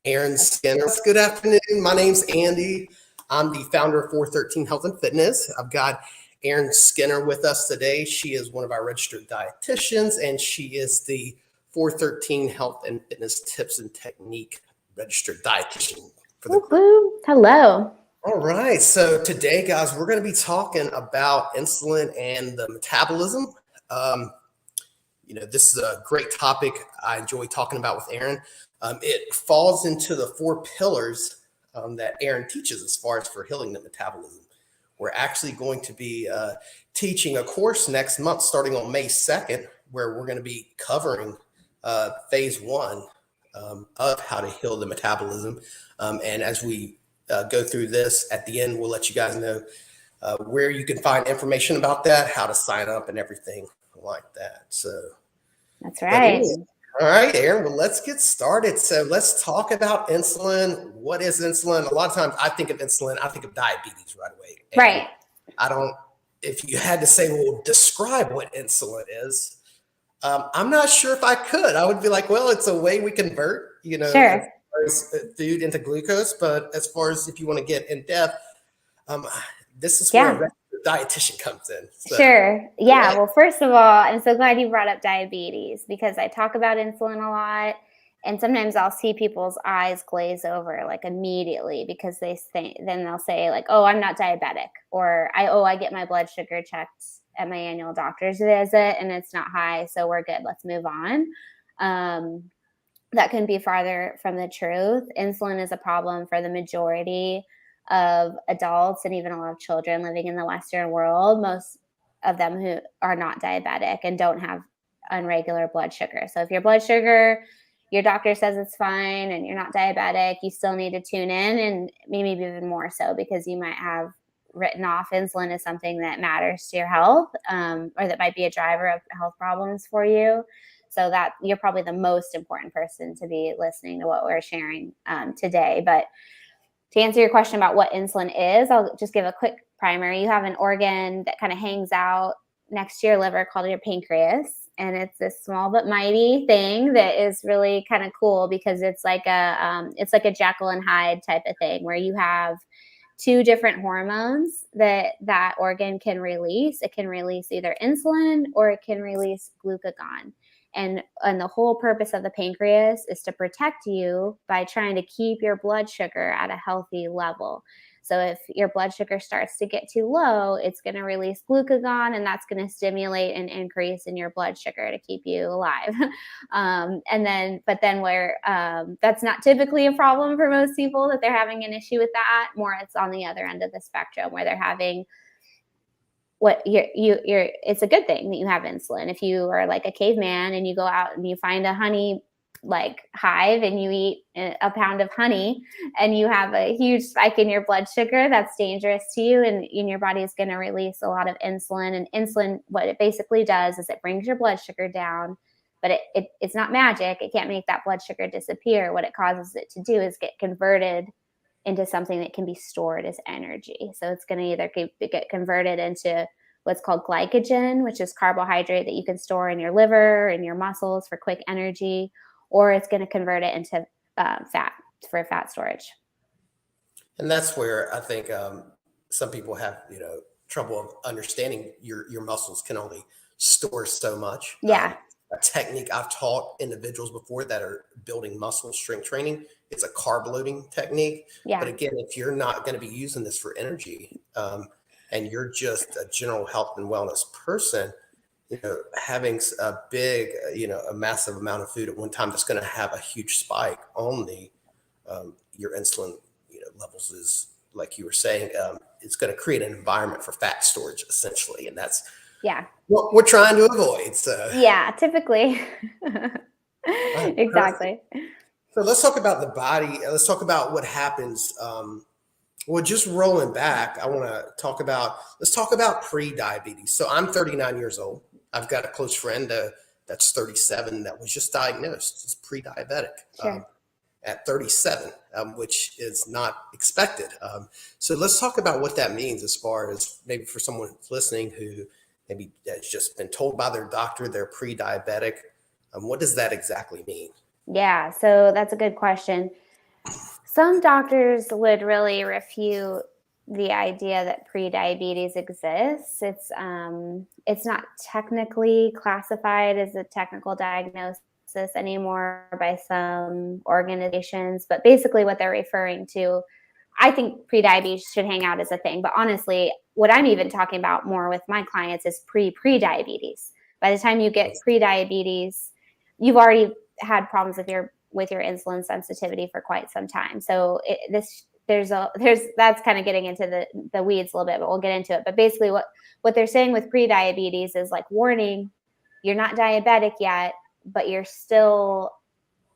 Aaron Skinner. Good afternoon. My name's Andy. I'm the founder of 413 Health and Fitness. I've got Aaron Skinner with us today. She is one of our registered dietitians, and she is the 413 Health and Fitness Tips and Technique registered dietitian for the group. Hello. All right. So today, guys, we're going to be talking about insulin and the metabolism. This is a great topic I enjoy talking about with Aaron. It falls into the 4 pillars that Aaron teaches as far as for healing the metabolism. We're actually going to be teaching a course next month starting on May 2nd, where we're going to be covering phase 1 of how to heal the metabolism. And as we go through this, at the end, we'll let you guys know where you can find information about that, how to sign up and everything like that. So that's right. All right, Aaron, well, let's get started. So let's talk about insulin. What is insulin? A lot of times I think of insulin, I think of diabetes right away. And if you had to say, well, describe what insulin is, I'm not sure if I could. I would be like, well, it's a way we convert, sure. Food into glucose. But as far as if you want to get in depth, this is where a dietitian comes in. So. Sure. Yeah. Well, first of all, I'm so glad you brought up diabetes because I talk about insulin a lot, and sometimes I'll see people's eyes glaze over like immediately because then they'll say like, oh, I'm not diabetic, or I get my blood sugar checked at my annual doctor's visit and it's not high, so we're good. Let's move on. That couldn't be farther from the truth. Insulin is a problem for the majority of adults and even a lot of children living in the Western world, most of them who are not diabetic and don't have irregular blood sugar. So if your blood sugar, your doctor says it's fine and you're not diabetic, you still need to tune in, and maybe even more so because you might have written off insulin as something that matters to your health, or that might be a driver of health problems for you. So that you're probably the most important person to be listening to what we're sharing today. But to answer your question about what insulin is, I'll just give a quick primer. You have an organ that kind of hangs out next to your liver called your pancreas. And it's this small but mighty thing that is really kind of cool because it's like a Jekyll and Hyde type of thing where you have 2 different hormones that organ can release. It can release either insulin or it can release glucagon. And the whole purpose of the pancreas is to protect you by trying to keep your blood sugar at a healthy level. So if your blood sugar starts to get too low, it's going to release glucagon, and that's going to stimulate an increase in your blood sugar to keep you alive. But then where that's not typically a problem for most people, that they're having an issue with that. More, it's on the other end of the spectrum where they're having it's a good thing that you have insulin. If you are like a caveman and you go out and you find a honey like hive and you eat a pound of honey and you have a huge spike in your blood sugar, that's dangerous to you, and your body is going to release a lot of insulin. And insulin, what it basically does is it brings your blood sugar down, but it's not magic. It can't make that blood sugar disappear. What it causes it to do is get converted into something that can be stored as energy. So it's going to either get converted into what's called glycogen, which is carbohydrate that you can store in your liver and your muscles for quick energy, or it's going to convert it into fat for fat storage. And that's where I think some people have, trouble of understanding your muscles can only store so much. Yeah. A technique I've taught individuals before that are building muscle strength training. It's a carb loading technique. Yeah. But again, if you're not going to be using this for energy and you're just a general health and wellness person, having a big, a massive amount of food at one time that's going to have a huge spike on your insulin levels is, like you were saying, it's going to create an environment for fat storage essentially. And that's what we're trying to avoid. So yeah, typically. Exactly. So let's talk about the body. Let's talk about what happens. Well, just rolling back, let's talk about pre-diabetes. So I'm 39 years old. I've got a close friend that's 37 that was just diagnosed as pre-diabetic. Sure. At 37, which is not expected. So let's talk about what that means as far as maybe for someone who's listening who maybe has just been told by their doctor they're pre-diabetic. What does that exactly mean? Yeah, so that's a good question. Some doctors would really refute the idea that prediabetes exists. It's not technically classified as a technical diagnosis anymore by some organizations, but basically what they're referring to, I think prediabetes should hang out as a thing. But honestly, what I'm even talking about more with my clients is prediabetes. By the time you get prediabetes, you've already had problems with your insulin sensitivity for quite some time. So that's kind of getting into the weeds a little bit, but we'll get into it. But basically what they're saying with prediabetes is like, warning, you're not diabetic yet, but you're still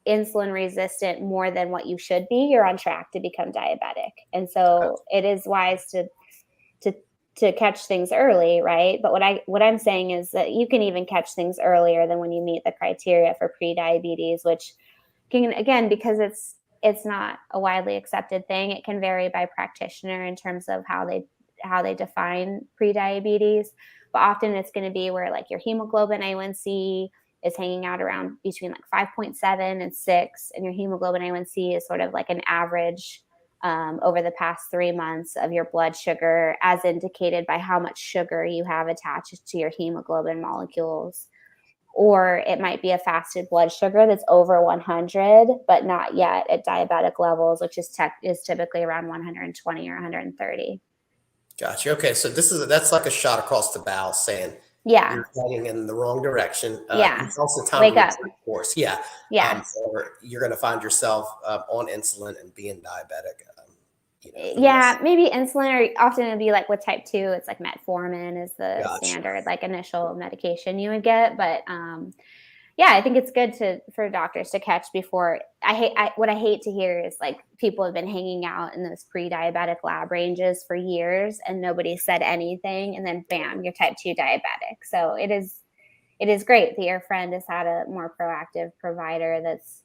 insulin resistant more than what you should be. You're on track to become diabetic. And so it is wise to catch things early, right? But what I'm saying is that you can even catch things earlier than when you meet the criteria for prediabetes, which can, again, because it's not a widely accepted thing, it can vary by practitioner in terms of how they define prediabetes. But often it's going to be where like your hemoglobin A1C is hanging out around between like 5.7 and 6, and your hemoglobin A1C is sort of like an average over the past 3 months of your blood sugar, as indicated by how much sugar you have attached to your hemoglobin molecules. Or it might be a fasted blood sugar that's over 100, but not yet at diabetic levels, which is typically around 120 or 130. Gotcha. Okay, so that's like a shot across the bow saying Yeah. you're heading in the wrong direction. Yeah. It's also time Wake to up. return course. Yeah. Yeah. Or you're going to find yourself on insulin and being diabetic. Yeah, maybe insulin, or often it'd be like with type 2, it's like metformin is the Gotcha. standard like initial medication you would get. But yeah, I think it's good for doctors to catch before. What I hate to hear is like people have been hanging out in those pre-diabetic lab ranges for years and nobody said anything, and then bam, you're type 2 diabetic. So it is great that your friend has had a more proactive provider that's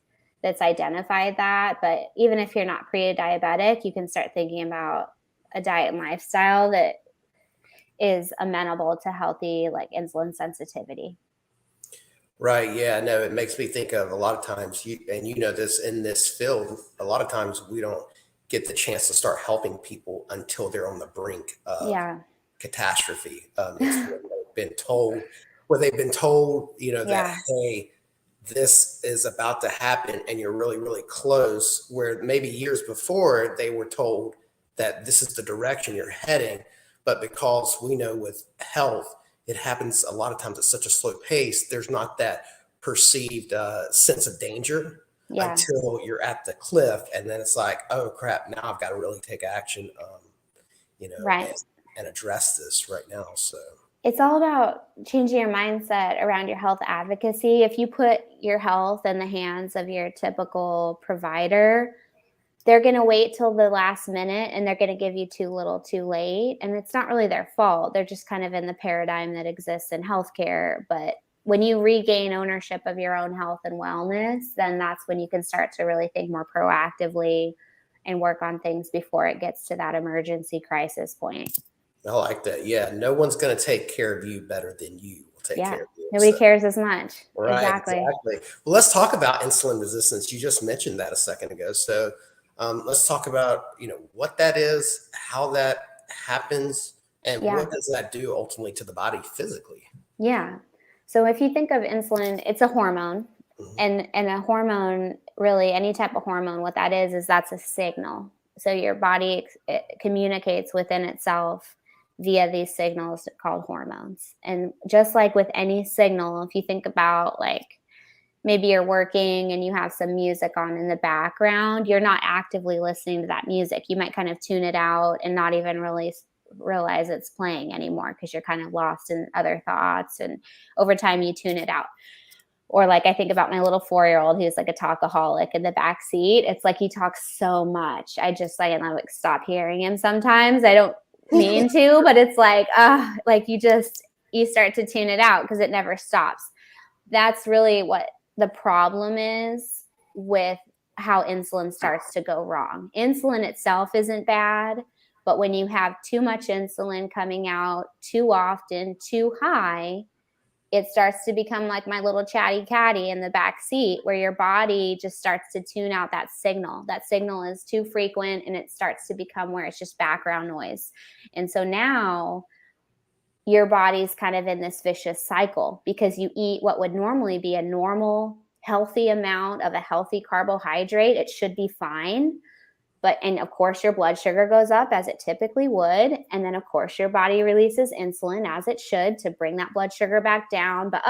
identified that. But even if you're not pre-diabetic, you can start thinking about a diet and lifestyle that is amenable to healthy like insulin sensitivity. Right. Yeah. No, it makes me think of a lot of times and this in this field, a lot of times we don't get the chance to start helping people until they're on the brink of Yeah. catastrophe. It's where they've been told, that, hey, this is about to happen and you're really, really close, where maybe years before they were told that this is the direction you're heading. But because we know with health, it happens a lot of times at such a slow pace, there's not that perceived sense of danger until you're at the cliff. And then it's like, oh crap, now I've got to really take action, Right. and address this right now. So it's all about changing your mindset around your health advocacy. If you put your health in the hands of your typical provider, they're going to wait till the last minute and they're going to give you too little too late. And it's not really their fault. They're just kind of in the paradigm that exists in healthcare. But when you regain ownership of your own health and wellness, then that's when you can start to really think more proactively and work on things before it gets to that emergency crisis point. I like that. Yeah. No one's going to take care of you better than you will take care of you. Nobody cares as much. Right. Exactly. Well, let's talk about insulin resistance. You just mentioned that a second ago. So let's talk about, what that is, how that happens, and what does that do ultimately to the body physically? Yeah. So if you think of insulin, it's a hormone. And a hormone, really any type of hormone, what that is that's a signal. So your body communicates within itself via these signals called hormones. And just like with any signal, if you think about like maybe you're working and you have some music on in the background, you're not actively listening to that music. You might kind of tune it out and not even really realize it's playing anymore because you're kind of lost in other thoughts. And over time you tune it out. Or like I think about my little 4-year-old who's like a talkaholic in the back seat. It's like he talks so much. I just like stop hearing him sometimes. I don't mean to, but it's like you start to tune it out because it never stops. That's really what the problem is with how insulin starts to go wrong. Insulin itself isn't bad, but when you have too much insulin coming out too often, too high, it starts to become like my little chatty catty in the back seat, where your body just starts to tune out that signal. That signal is too frequent, and it starts to become where it's just background noise. And so now your body's kind of in this vicious cycle, because you eat what would normally be a normal, healthy amount of a healthy carbohydrate. It should be fine. And of course, your blood sugar goes up, as it typically would. And then, of course, your body releases insulin, as it should, to bring that blood sugar back down. But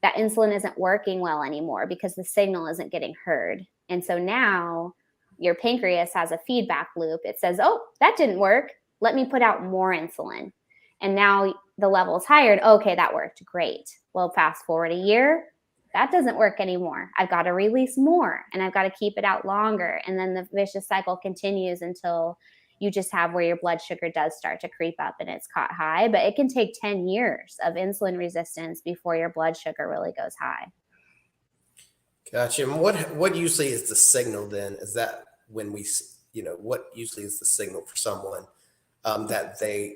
that insulin isn't working well anymore, because the signal isn't getting heard. And so now your pancreas has a feedback loop. It says, oh, that didn't work. Let me put out more insulin. And now the level's higher. Okay, that worked. Great. Well, fast forward a year, that doesn't work anymore. I've got to release more, and I've got to keep it out longer. And then the vicious cycle continues until you just have where your blood sugar does start to creep up and it's caught high. But it can take 10 years of insulin resistance before your blood sugar really goes high. Gotcha. And what usually is the signal then? Is that when we, what usually is the signal for someone that they,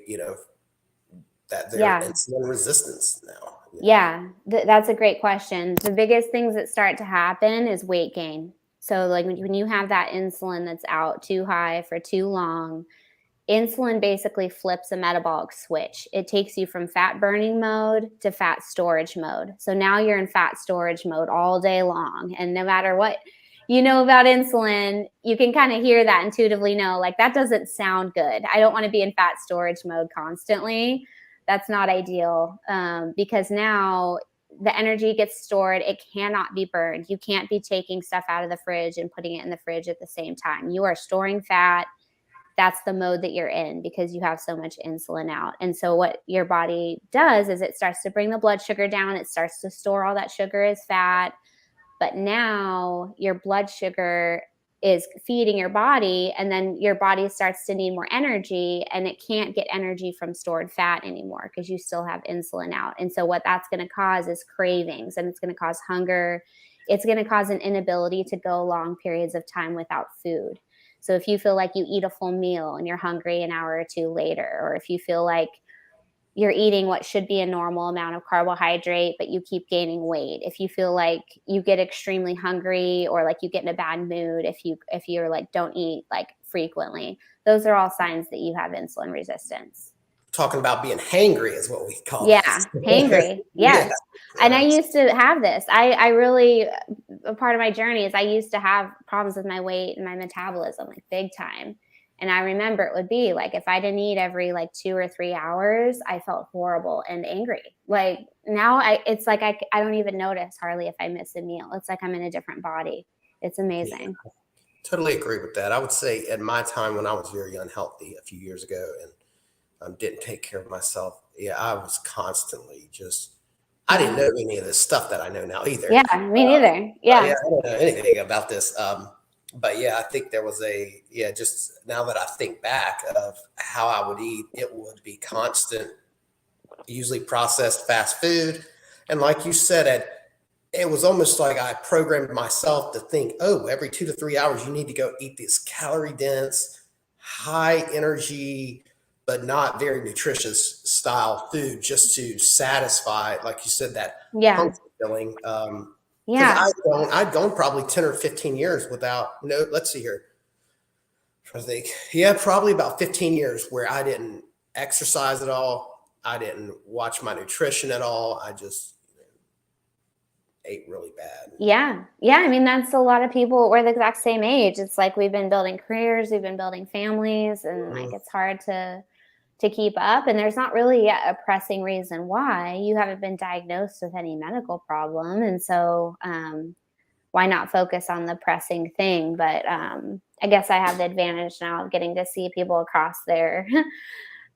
that they're insulin resistance now? Yeah, that's a great question. The biggest things that start to happen is weight gain. So like when you have that insulin that's out too high for too long, insulin basically flips a metabolic switch. It takes you from fat burning mode to fat storage mode. So now you're in fat storage mode all day long. And no matter what you know about insulin, you can kind of hear that, intuitively know, like, that doesn't sound good. I don't want to be in fat storage mode constantly. That's not ideal, because now the energy gets stored. It cannot be burned. You can't be taking stuff out of the fridge and putting it in the fridge at the same time. You are storing fat. That's the mode that you're in, because you have so much insulin out. And so what your body does is it starts to bring the blood sugar down. It starts to store all that sugar as fat. But now your blood sugar is feeding your body, and then your body starts to need more energy, and it can't get energy from stored fat anymore, because you still have insulin out. And so what that's going to cause is cravings, and it's going to cause hunger. It's going to cause an inability to go long periods of time without food. So if you feel like you eat a full meal and you're hungry an hour or two later, or if you feel like you're eating what should be a normal amount of carbohydrate, but you keep gaining weight. If you feel like you get extremely hungry, or like you get in a bad mood, if you're like, don't eat like frequently, those are all signs that you have insulin resistance. Talking about being hangry is what we call it. Yeah, hangry. Yes. Yeah. And I used to have this. I really, a part of my journey is I used to have problems with my weight and my metabolism, like big time. And I remember it would be like, if I didn't eat every like 2 or 3 hours, I felt horrible and angry. Like now it's like, I don't even notice hardly if I miss a meal. It's like I'm in a different body. It's amazing. Yeah, totally agree with that. I would say at my time, when I was very unhealthy a few years ago and didn't take care of myself, I was constantly I didn't know any of this stuff that I know now either. Yeah, me neither. Yeah. I don't know anything about this. But yeah, I think there was just now that I think back of how I would eat, it would be constant, usually processed fast food. And like you said, it was almost like I programmed myself to think, oh, every 2 to 3 hours, you need to go eat this calorie dense, high energy, but not very nutritious style food, just to satisfy, like you said, that hunger feeling. I'd gone probably 10 or 15 years without, let's see here. I think, probably about 15 years where I didn't exercise at all. I didn't watch my nutrition at all. I just ate really bad. Yeah. I mean, that's a lot of people. We're the exact same age. It's like we've been building careers, we've been building families, and like it's hard to keep up. And there's not really yet a pressing reason why. You haven't been diagnosed with any medical problem. And so why not focus on the pressing thing? But I guess I have the advantage now of getting to see people across their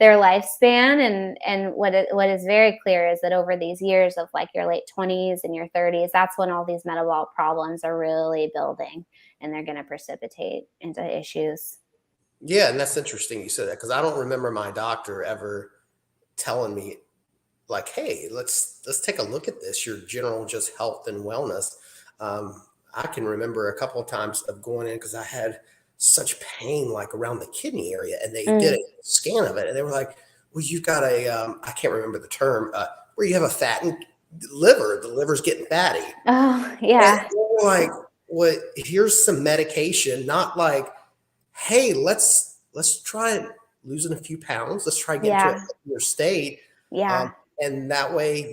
lifespan. And what is very clear is that over these years of like your late 20s and your 30s, that's when all these metabolic problems are really building, and they're going to precipitate into issues. Yeah, and that's interesting you said that, because I don't remember my doctor ever telling me like, hey, let's take a look at this, your general just health and wellness. I can remember a couple of times of going in because I had such pain like around the kidney area, and they did a scan of it, and they were like, well, you've got I can't remember the term, where you have a fattened liver, the liver's getting fatty. Oh, yeah. And like, what? Here's some medication, not like, hey, let's try losing a few pounds. Let's try getting to a Yeah. healthier state. Yeah. And that way,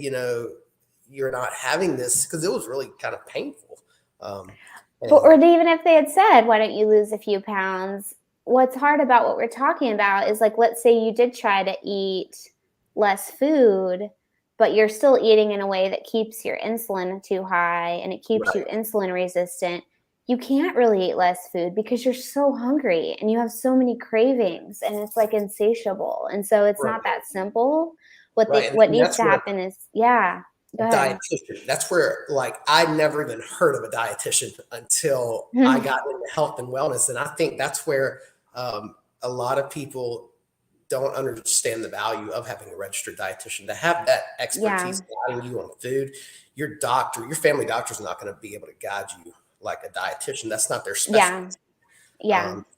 you're not having this, because it was really kind of painful. Or even if they had said, why don't you lose a few pounds? What's hard about what we're talking about is, like, let's say you did try to eat less food, but you're still eating in a way that keeps your insulin too high and it keeps you insulin resistant. You can't really eat less food because you're so hungry and you have so many cravings and it's like insatiable. And so it's not that simple. What needs to happen is, go ahead. Dietitian. That's where, like, I never even heard of a dietitian until I got into health and wellness. And I think that's where a lot of people don't understand the value of having a registered dietitian, to have that expertise guiding you on food. Your family doctor is not going to be able to guide you like a dietitian. That's not their specialty.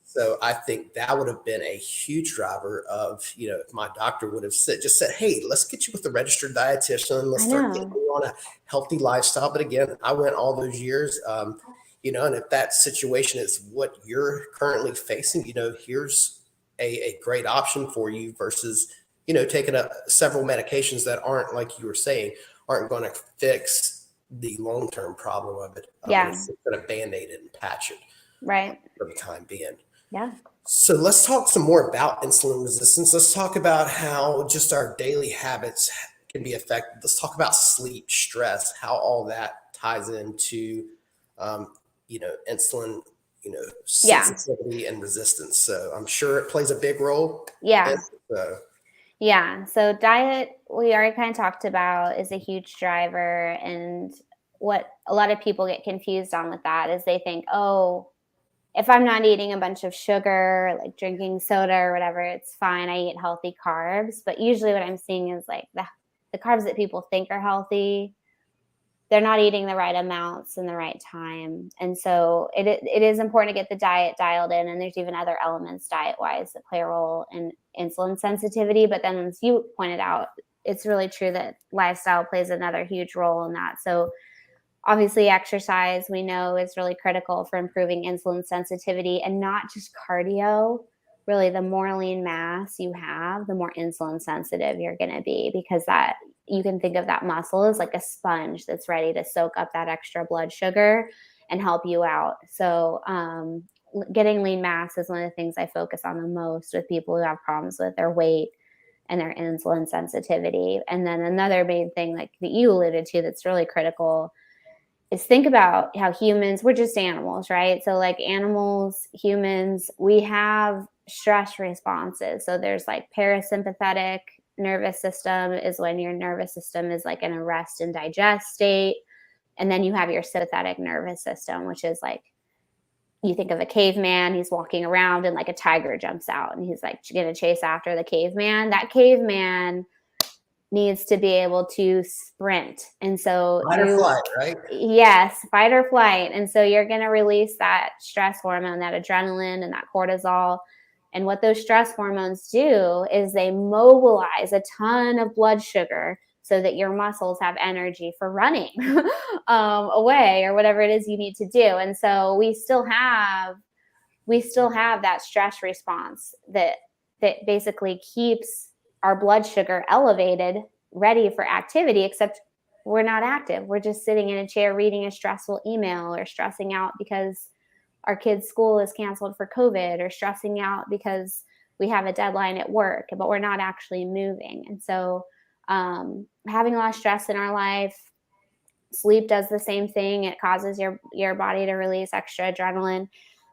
So I think that would have been a huge driver of, if my doctor would have said, hey, let's get you with a registered dietitian. Let's start getting you on a healthy lifestyle. But again, I went all those years, and if that situation is what you're currently facing, here's a great option for you versus, taking up several medications that aren't, like you were saying, aren't going to fix the long-term problem of it. It's going to Band-Aid it and patch it. Right. For the time being. Yeah. So let's talk some more about insulin resistance. Let's talk about how just our daily habits can be affected. Let's talk about sleep, stress, how all that ties into, insulin, sensitivity and resistance. So I'm sure it plays a big role. Yeah. So diet, we already kind of talked about, is a huge driver. And what a lot of people get confused on with that is they think, oh, if I'm not eating a bunch of sugar, like drinking soda or whatever, it's fine. I eat healthy carbs. But usually what I'm seeing is, like, the carbs that people think are healthy, they're not eating the right amounts in the right time. And so it is important to get the diet dialed in. And there's even other elements diet-wise that play a role in insulin sensitivity. But then, as you pointed out, it's really true that lifestyle plays another huge role in that. So obviously, exercise, we know, is really critical for improving insulin sensitivity, and not just cardio. Really, the more lean mass you have, the more insulin sensitive you're going to be, because that, you can think of that muscle as like a sponge that's ready to soak up that extra blood sugar and help you out. So getting lean mass is one of the things I focus on the most with people who have problems with their weight and their insulin sensitivity. And then another main thing, like that you alluded to, that's really critical is think about how humans, we're just animals, right? So like animals, humans, we have stress responses. So there's like parasympathetic nervous system is when your nervous system is like in a rest and digest state. And then you have your sympathetic nervous system, which is like, you think of a caveman, he's walking around and like a tiger jumps out and he's like going to chase after the caveman. That caveman needs to be able to sprint. And so fight or flight, right? Yes, fight or flight. And so you're going to release that stress hormone, that adrenaline and that cortisol. And what those stress hormones do is they mobilize a ton of blood sugar so that your muscles have energy for running away or whatever it is you need to do. And so we still have that stress response that basically keeps our blood sugar elevated, ready for activity, except we're not active. We're just sitting in a chair reading a stressful email, or stressing out because our kid's school is canceled for COVID, or stressing out because we have a deadline at work, but we're not actually moving. And so having a lot of stress in our life, sleep does the same thing. It causes your body to release extra adrenaline.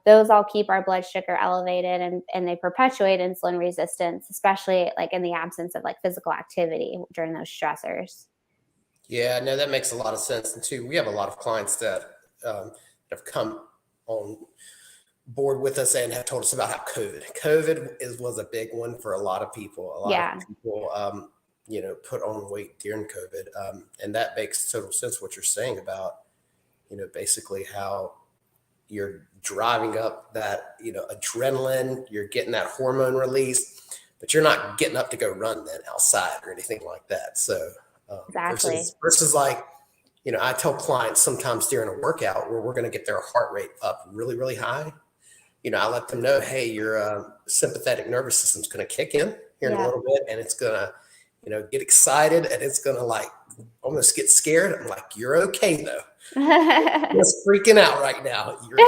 Those all keep our blood sugar elevated, and they perpetuate insulin resistance, especially like in the absence of like physical activity during those stressors. Yeah, no, that makes a lot of sense. And too, we have a lot of clients that have come on board with us and have told us about how COVID was a big one for a lot of people. A lot of people, put on weight during COVID. And that makes total sense what you're saying about, basically how you're driving up that, adrenaline, you're getting that hormone release, but you're not getting up to go run then outside or anything like that. So Exactly. Versus like, I tell clients sometimes during a workout where we're going to get their heart rate up really, really high. I let them know, hey, your sympathetic nervous system's going to kick in here in a little bit, and it's going to, get excited, and it's going to like almost get scared. I'm like, you're okay though. Just freaking out right now. You're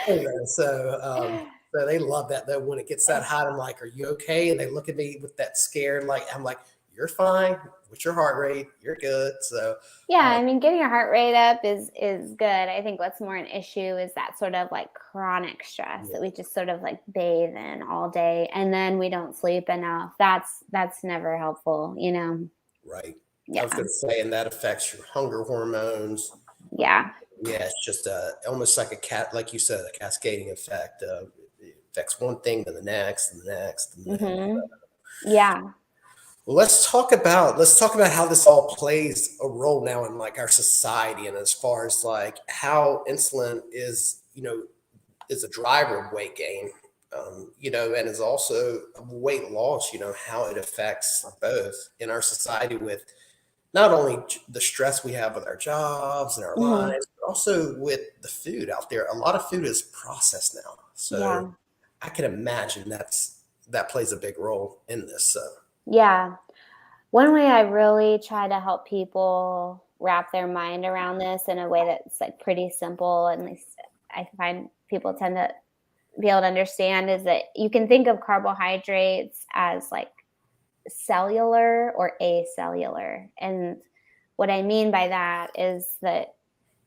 okay though. So they love that though. When it gets that hot, I'm like, are you okay? And they look at me with that scared, like, I'm like, you're fine with your heart rate. You're good. So I mean, getting your heart rate up is good. I think what's more an issue is that sort of like chronic stress that we just sort of like bathe in all day, and then we don't sleep enough. That's never helpful, Right. Yeah. I was going to say, and that affects your hunger hormones. Yeah. Yeah, it's just almost like like you said, a cascading effect. It affects one thing, then the next, and the next, and the next. Yeah. Well, let's talk about how this all plays a role now in like our society, and as far as like how insulin is, is a driver of weight gain, and is also weight loss. How it affects both in our society with not only the stress we have with our jobs and our lives, but also with the food out there. A lot of food is processed now, so I can imagine that plays a big role in this. So. Yeah. One way I really try to help people wrap their mind around this in a way that's like pretty simple, and at least I find people tend to be able to understand, is that you can think of carbohydrates as like cellular or acellular. And what I mean by that is that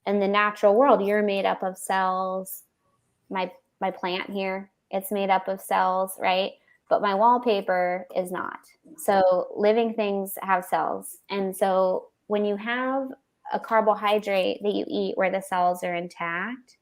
in the natural world, you're made up of cells. My plant here, it's made up of cells, right? But my wallpaper is not. So living things have cells. And so when you have a carbohydrate that you eat where the cells are intact,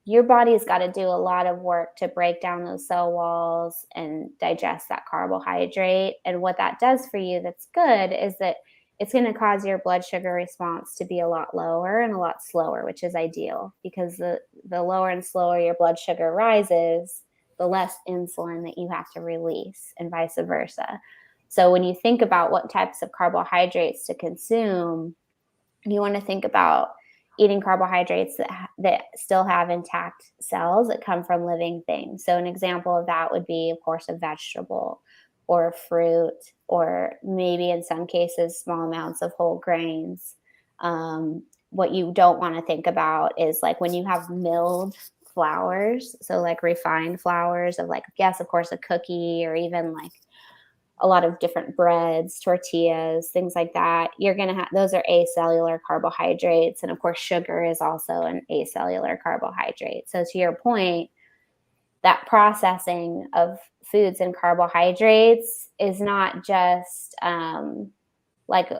your body's got to do a lot of work to break down those cell walls and digest that carbohydrate. And what that does for you that's good is that it's going to cause your blood sugar response to be a lot lower and a lot slower, which is ideal, because the lower and slower your blood sugar rises, the less insulin that you have to release, and vice versa. So when you think about what types of carbohydrates to consume, you want to think about eating carbohydrates that still have intact cells that come from living things. So an example of that would be, of course, a vegetable or fruit, or maybe in some cases, small amounts of whole grains. What you don't want to think about is like when you have milled flours, so like refined flours of like, yes, of course, a cookie, or even like a lot of different breads, tortillas, things like that. You're going to have, those are acellular carbohydrates. And of course, sugar is also an acellular carbohydrate. So to your point, that processing of foods and carbohydrates is not just like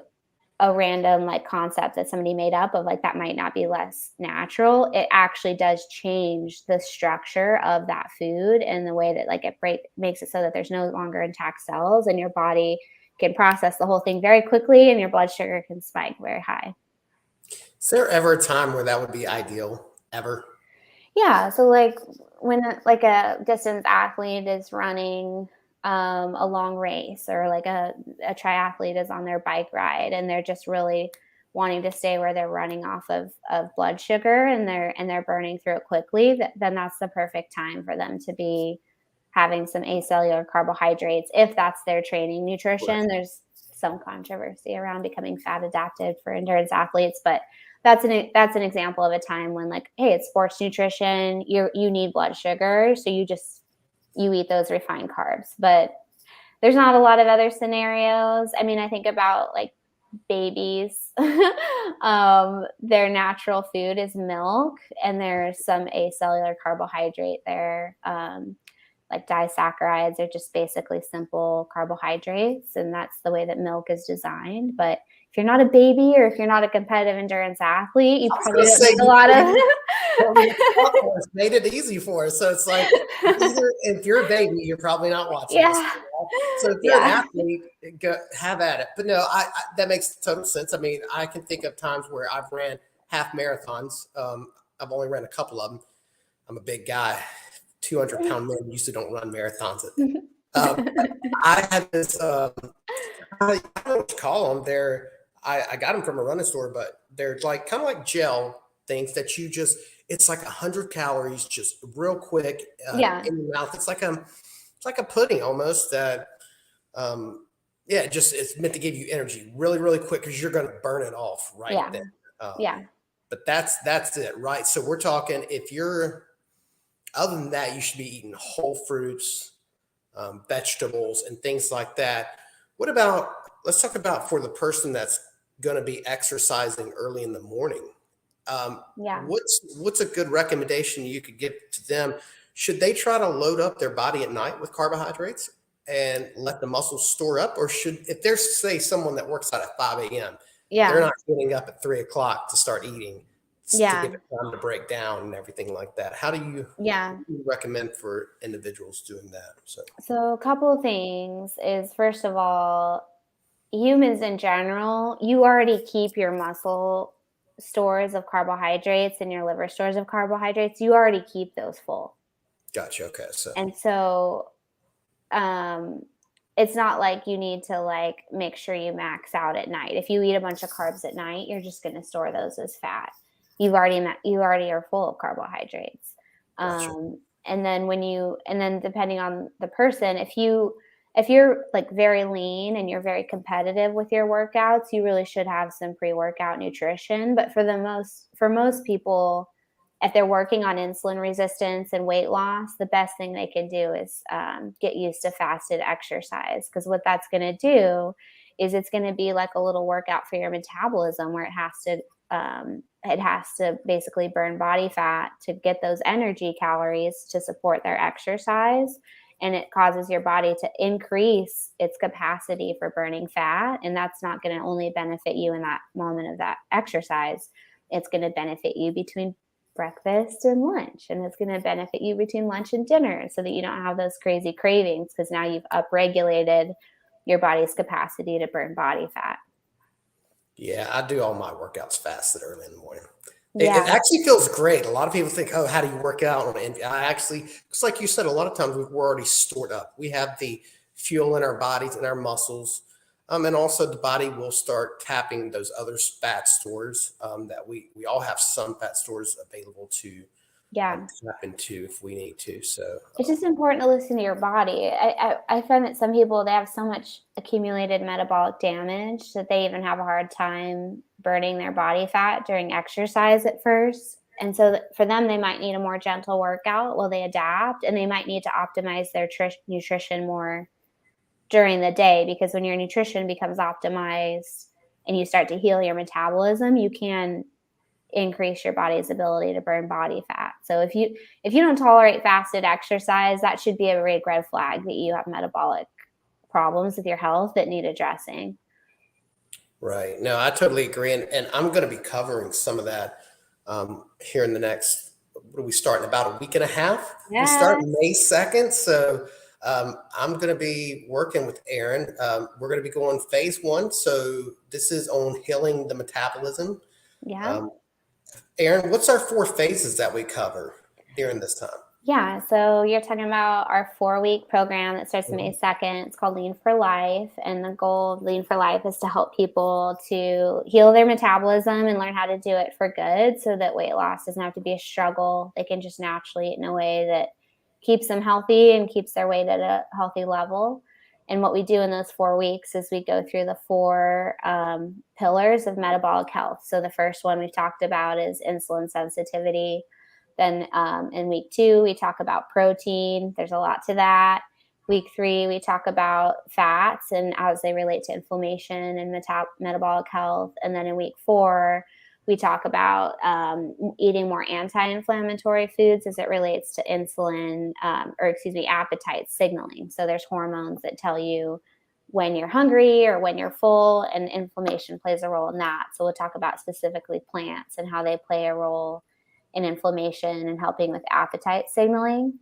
a random like concept that somebody made up of like that might not be less natural. It actually does change the structure of that food and the way that like it makes it so that there's no longer intact cells, and your body can process the whole thing very quickly, and your blood sugar can spike very high. Is there ever a time where that would be ideal? Ever? Yeah. So like when like a distance athlete is running a long race, or like a triathlete is on their bike ride, and they're just really wanting to stay where they're running off of blood sugar, and they're burning through it quickly, then that's the perfect time for them to be having some acellular carbohydrates, if that's their training nutrition. Right. There's some controversy around becoming fat adapted for endurance athletes, but that's an example of a time when like, hey, it's sports nutrition, you need blood sugar, so you eat those refined carbs. But there's not a lot of other scenarios. I mean, I think about like babies, their natural food is milk, and there's some acellular carbohydrate there. Like disaccharides are just basically simple carbohydrates, and that's the way that milk is designed. But if you're not a baby, or if you're not a competitive endurance athlete, you probably don't need a lot of made it easy for us. So it's like, if you're a baby, you're probably not watching this. So if you're an athlete, have at it. But no, I that makes total sense. I mean, I can think of times where I've ran half marathons. I've only ran a couple of them. I'm a big guy. 200-pound men usually don't run marathons. I had this, I don't know what you call them. I got them from a running store, but they're like kind of like gel things that you just, it's like 100 calories, just real quick Yeah. in your mouth. It's like a pudding almost that, yeah, it's meant to give you energy really, really quick because you're going to burn it off right Yeah. then. Yeah. But that's it, right? So we're talking if you're, other than that, you should be eating whole fruits, vegetables, and things like that. What about, let's talk about for the person that's going to be exercising early in the morning. Yeah. What's a good recommendation you could give to them? Should they try to load up their body at night with carbohydrates and let the muscles store up, or should, if there's say someone that works out at 5 a.m., they're Yeah. not getting up at 3 o'clock to start eating to Yeah. give it time to break down and everything like that. How do you Yeah. recommend for individuals doing that? So a couple of things is, first of all, humans in general, you already keep your muscle stores of carbohydrates and your liver stores of carbohydrates. You already keep those full. Gotcha. Okay. So And so um it's not like you need to like make sure you max out at night. If you eat a bunch of carbs at night, you're just going to store those as fat. You already are full of carbohydrates. gotcha. And then depending on the person, if you're like very lean and you're very competitive with your workouts, you really should have some pre-workout nutrition. But for most people, if they're working on insulin resistance and weight loss, the best thing they can do is get used to fasted exercise, because what that's going to do is it's going to be like a little workout for your metabolism, where it has to basically burn body fat to get those energy calories to support their exercise. And it causes your body to increase its capacity for burning fat. And that's not going to only benefit you in that moment of that exercise. It's going to benefit you between breakfast and lunch. And it's going to benefit you between lunch and dinner, so that you don't have those crazy cravings, because now you've upregulated your body's capacity to burn body fat. Yeah, I do all my workouts fasted early in the morning. It Yeah. actually feels great. A lot of people think, "Oh, how do you work out?" And I actually, it's like you said, a lot of times we're already stored up. We have the fuel in our bodies and our muscles, and also the body will start tapping those other fat stores that we all have some fat stores available to Yeah. tap into if we need to. So It's just important to listen to your body. I find that some people, they have so much accumulated metabolic damage that they even have a hard time burning their body fat during exercise at first. And so for them, they might need a more gentle workout while they adapt, and they might need to optimize their nutrition more during the day, because when your nutrition becomes optimized and you start to heal your metabolism, you can increase your body's ability to burn body fat. So if you don't tolerate fasted exercise, that should be a big red flag that you have metabolic problems with your health that need addressing. right. No, I totally agree. And I'm going to be covering some of that here in the next, what do we start in about a week and a half? We start Yes. May 2nd. So I'm going to be working with Aaron. We're going to be going phase 1. So this is on healing the metabolism. Yeah. Um, Aaron, what's our 4 phases that we cover during this time? Yeah. So you're talking about our 4-week program that starts May 2nd. It's called Lean for Life. And the goal of Lean for Life is to help people to heal their metabolism and learn how to do it for good, so that weight loss doesn't have to be a struggle. They can just naturally eat in a way that keeps them healthy and keeps their weight at a healthy level. And what we do in those 4 weeks is we go through the 4 pillars of metabolic health. So the first one we've talked about is insulin sensitivity. Then in week 2, we talk about protein. There's a lot to that. Week 3, we talk about fats and as they relate to inflammation and metabolic health. And then in week 4, we talk about eating more anti-inflammatory foods as it relates to insulin, appetite signaling. So there's hormones that tell you when you're hungry or when you're full, and inflammation plays a role in that. So we'll talk about specifically plants and how they play a role in inflammation and helping with appetite signaling.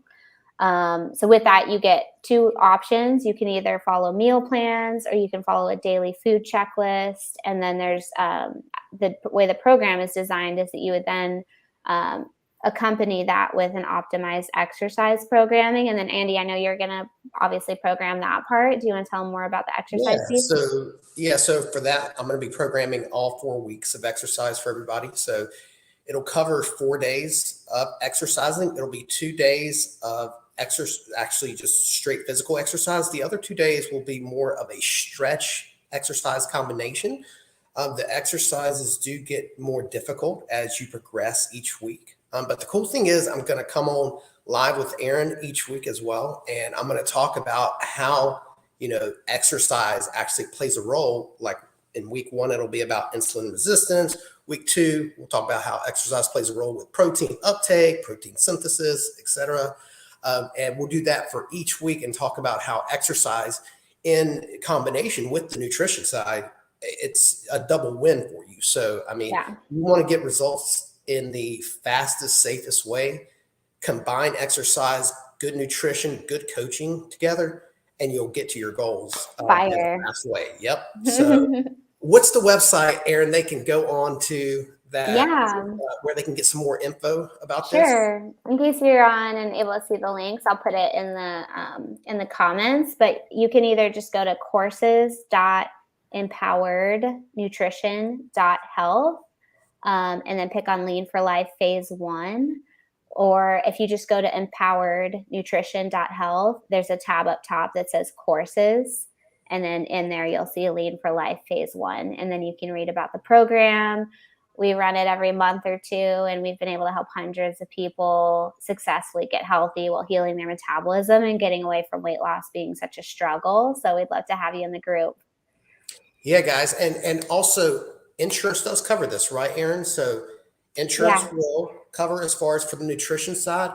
So with that, you get 2 options. You can either follow meal plans, or you can follow a daily food checklist. And then there's the way the program is designed is that you would then accompany that with an optimized exercise programming. And then Andy, I know you're going to obviously program that part. Do you want to tell them more about the exercise piece? So for that, I'm going to be programming all 4 weeks of exercise for everybody. So it'll cover 4 days of exercising. It'll be 2 days of exercise, actually just straight physical exercise. The other 2 days will be more of a stretch exercise combination. The exercises do get more difficult as you progress each week. But the cool thing is I'm going to come on live with Aaron each week as well. And I'm going to talk about how, exercise actually plays a role. Like in week 1, it'll be about insulin resistance. Week 2, we'll talk about how exercise plays a role with protein uptake, protein synthesis, etc. And we'll do that for each week and talk about how exercise in combination with the nutrition side, it's a double win for you. So, you want to get results in the fastest, safest way. Combine exercise, good nutrition, good coaching together, and you'll get to your goals in a fast way. Yep. So what's the website, Aaron, they can go on to that where they can get some more info about this? Sure. In case you're on and able to see the links, I'll put it in the comments, but you can either just go to courses.empowerednutrition.health and then pick on Lean for Life Phase 1. Or if you just go to empowerednutrition.health, there's a tab up top that says courses. And then in there, you'll see Lean for Life Phase 1. And then you can read about the program. We run it every month or 2, and we've been able to help hundreds of people successfully get healthy while healing their metabolism and getting away from weight loss being such a struggle. So we'd love to have you in the group. Yeah, guys. And also insurance does cover this, right, Aaron? So insurance will cover as far as for the nutrition side.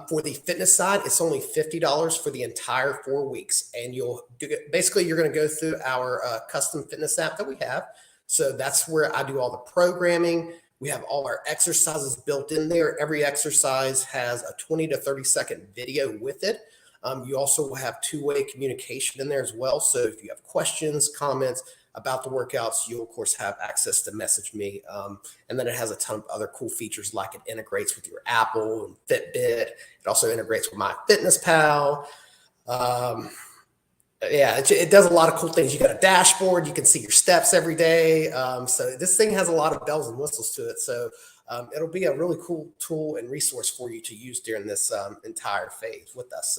For the fitness side, it's only $50 for the entire 4 weeks. And you're going to go through our custom fitness app that we have. So that's where I do all the programming. We have all our exercises built in there. Every exercise has a 20 to 30 second video with it. You also will have two-way communication in there as well. So if you have questions, comments about the workouts, you'll of course have access to message me. And then it has a ton of other cool features, like it integrates with your Apple and Fitbit. It also integrates with MyFitnessPal. It does a lot of cool things. You got a dashboard, you can see your steps every day. So this thing has a lot of bells and whistles to it. So it'll be a really cool tool and resource for you to use during this entire phase with us.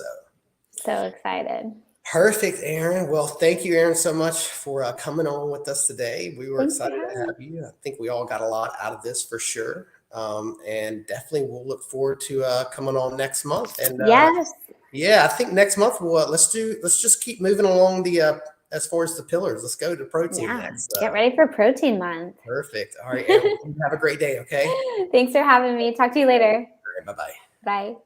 So excited. Perfect, Aaron. Well, thank you, Aaron, so much for coming on with us today. We were excited to have you. I think we all got a lot out of this for sure. And definitely we'll look forward to coming on next month. And yes. Yeah, I think next month let's just keep moving along the as far as the pillars. Let's go to protein next. Get ready for protein month. Perfect. All right, Aaron, have a great day, okay? Thanks for having me. Talk to you later. All right, bye-bye. Bye.